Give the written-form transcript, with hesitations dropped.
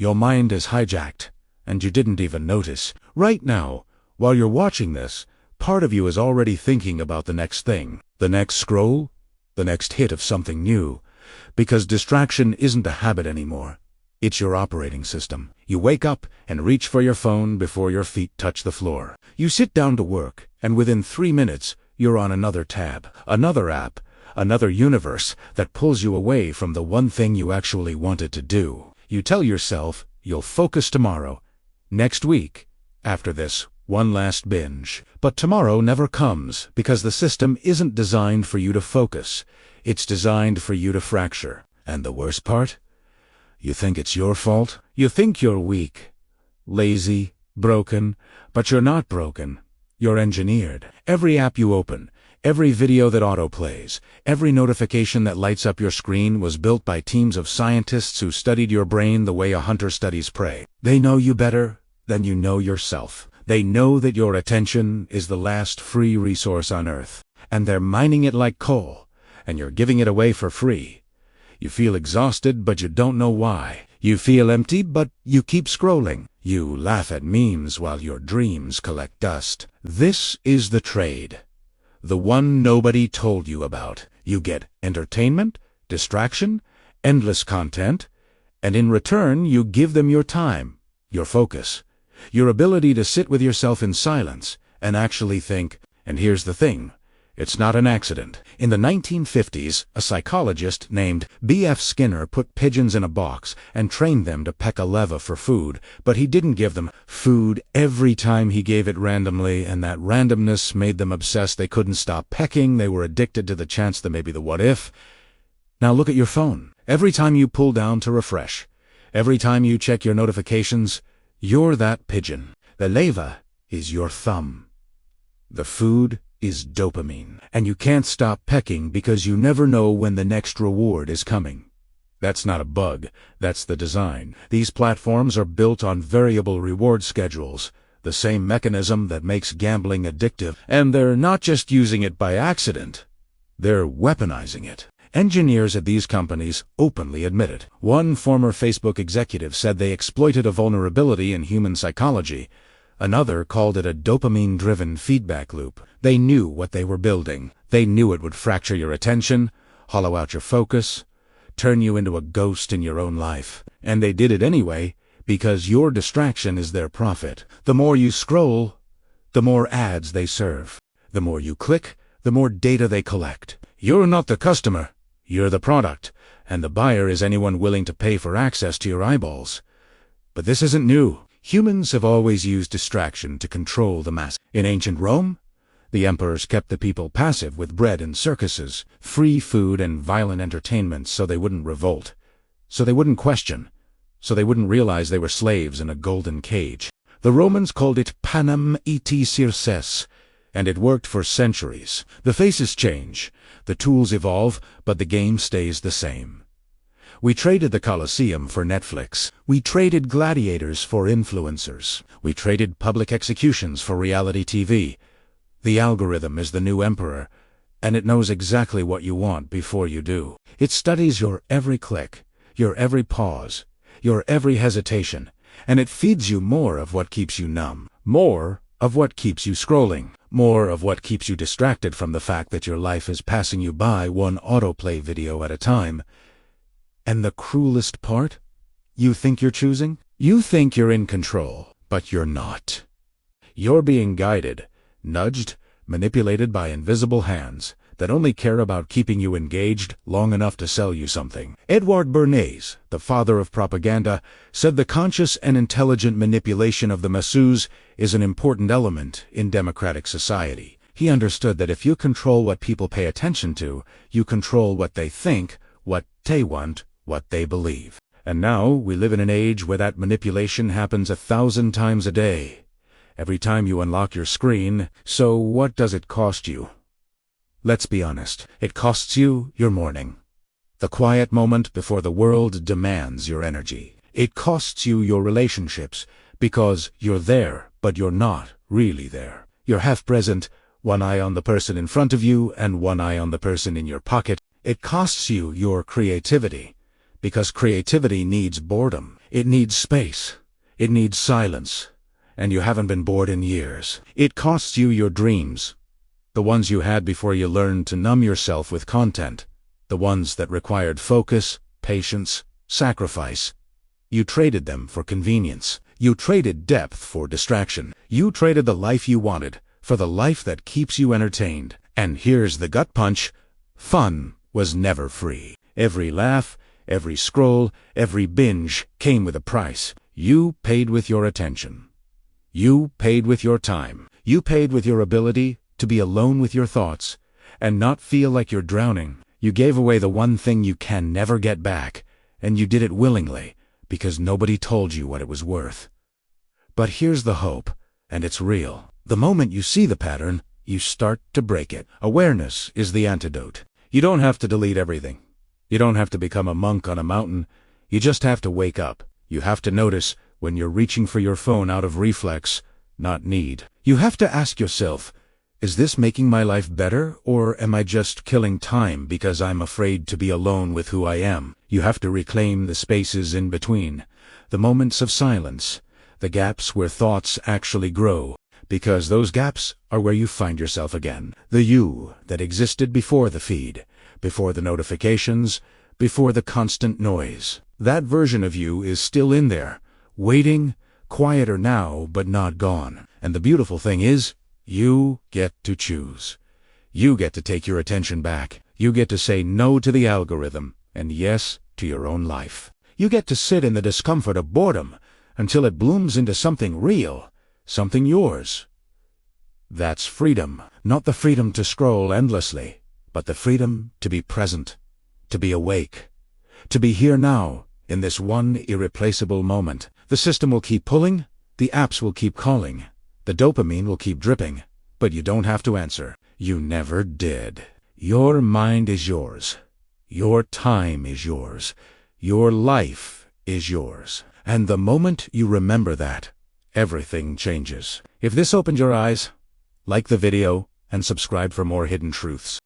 Your mind is hijacked, and you didn't even notice. Right now, while you're watching this, part of you is already thinking about the next thing, the next scroll, the next hit of something new, because distraction isn't a habit anymore. It's your operating system. You wake up and reach for your phone before your feet touch the floor. You sit down to work, and within 3 minutes, you're on another tab, another app, another universe that pulls you away from the one thing you actually wanted to do. You tell yourself you'll focus tomorrow, next week, after this one last binge. But tomorrow never comes because the system isn't designed for you to focus. It's designed for you to fracture. And the worst part? You think it's your fault? You think you're weak, lazy, broken, but you're not broken. You're engineered. Every app you open, every video that autoplays, every notification that lights up your screen was built by teams of scientists who studied your brain the way a hunter studies prey. They know you better than you know yourself. They know that your attention is the last free resource on Earth, and they're mining it like coal, and you're giving it away for free. You feel exhausted, but you don't know why. You feel empty, but you keep scrolling. You laugh at memes while your dreams collect dust. This is the trade. The one nobody told you about. You get entertainment, distraction, endless content, and in return you give them your time, your focus, your ability to sit with yourself in silence and actually think. And here's the thing. It's not an accident. In the 1950s, a psychologist named B.F. Skinner put pigeons in a box and trained them to peck a lever for food, but he didn't give them food every time. He gave it randomly, and that randomness made them obsessed. They couldn't stop pecking. They were addicted to the chance, the maybe, the what if. Now look at your phone. Every time you pull down to refresh, every time you check your notifications, you're that pigeon. The lever is your thumb. The food is dopamine, and you can't stop pecking because you never know when the next reward is coming. That's not a bug, that's the design. These platforms are built on variable reward schedules, the same mechanism that makes gambling addictive, and they're not just using it by accident, they're weaponizing it. Engineers at these companies openly admit it. One former Facebook executive said they exploited a vulnerability in human psychology. Another called it a dopamine-driven feedback loop. They knew what they were building. They knew it would fracture your attention, hollow out your focus, turn you into a ghost in your own life. And they did it anyway, because your distraction is their profit. The more you scroll, the more ads they serve. The more you click, the more data they collect. You're not the customer, you're the product, and the buyer is anyone willing to pay for access to your eyeballs. But this isn't new. Humans have always used distraction to control the mass. In ancient Rome, the emperors kept the people passive with bread and circuses, free food and violent entertainment so they wouldn't revolt, so they wouldn't question, so they wouldn't realize they were slaves in a golden cage. The Romans called it panem et circes, and it worked for centuries. The faces change, the tools evolve, but the game stays the same. We traded the Colosseum for Netflix. We traded gladiators for influencers. We traded public executions for reality TV. The algorithm is the new emperor, and it knows exactly what you want before you do. It studies your every click, your every pause, your every hesitation, and it feeds you more of what keeps you numb, more of what keeps you scrolling, more of what keeps you distracted from the fact that your life is passing you by one autoplay video at a time. And the cruelest part? You think you're choosing? You think you're in control, but you're not. You're being guided, nudged, manipulated by invisible hands that only care about keeping you engaged long enough to sell you something. Edward Bernays, the father of propaganda, said the conscious and intelligent manipulation of the masses is an important element in democratic society. He understood that if you control what people pay attention to, you control what they think, what they want, what they believe. And now we live in an age where that manipulation happens 1,000 times a day, every time you unlock your screen. So what does it cost you? Let's be honest. It costs you your morning, the quiet moment before the world demands your energy. It costs you your relationships, because you're there, but you're not really there. You're half present, one eye on the person in front of you and one eye on the person in your pocket. It costs you your creativity, because creativity needs boredom. It needs space. It needs silence. And you haven't been bored in years. It costs you your dreams. The ones you had before you learned to numb yourself with content. The ones that required focus, patience, sacrifice. You traded them for convenience. You traded depth for distraction. You traded the life you wanted for the life that keeps you entertained. And here's the gut punch. Fun was never free. Every laugh, every scroll, every binge came with a price. You paid with your attention. You paid with your time. You paid with your ability to be alone with your thoughts and not feel like you're drowning. You gave away the one thing you can never get back, and you did it willingly because nobody told you what it was worth. But here's the hope, and it's real. The moment you see the pattern, you start to break it. Awareness is the antidote. You don't have to delete everything. You don't have to become a monk on a mountain. You just have to wake up. You have to notice when you're reaching for your phone out of reflex, not need. You have to ask yourself, is this making my life better, or am I just killing time because I'm afraid to be alone with who I am? You have to reclaim the spaces in between, the moments of silence, the gaps where thoughts actually grow, because those gaps are where you find yourself again. The you that existed before the feed, before the notifications, before the constant noise. That version of you is still in there, waiting, quieter now, but not gone. And the beautiful thing is, you get to choose. You get to take your attention back. You get to say no to the algorithm and yes to your own life. You get to sit in the discomfort of boredom until it blooms into something real, something yours. That's freedom. Not the freedom to scroll endlessly, but the freedom to be present, to be awake, to be here now in this one irreplaceable moment. The system will keep pulling, the apps will keep calling, the dopamine will keep dripping, but you don't have to answer. You never did. Your mind is yours. Your time is yours. Your life is yours. And the moment you remember that, everything changes. If this opened your eyes, like the video and subscribe for more hidden truths.